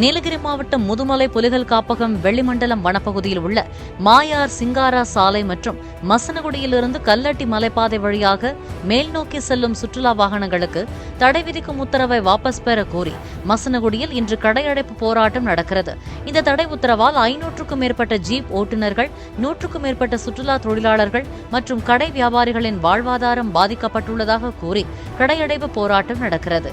நீலகிரி மாவட்டம் முதுமலை புலிகள் காப்பகம் வெள்ளிமண்டலம் வனப்பகுதியில் உள்ள மாயார் சிங்காரா சாலை மற்றும் மசனகுடியிலிருந்து கல்லட்டி மலைப்பாதை வழியாக மேல் நோக்கி செல்லும் சுற்றுலா வாகனங்களுக்கு தடை விதிக்கும் உத்தரவை வாபஸ் பெற கோரி மசனகுடியில் இன்று கடையடைப்பு போராட்டம் நடக்கிறது. இந்த தடை உத்தரவால் 500க்கும் மேற்பட்ட ஜீப் ஓட்டுநர்கள், 100க்கும் மேற்பட்ட சுற்றுலா தொழிலாளர்கள் மற்றும் கடை வியாபாரிகளின் வாழ்வாதாரம் பாதிக்கப்பட்டுள்ளதாக கூறி கடையடைப்பு போராட்டம் நடக்கிறது.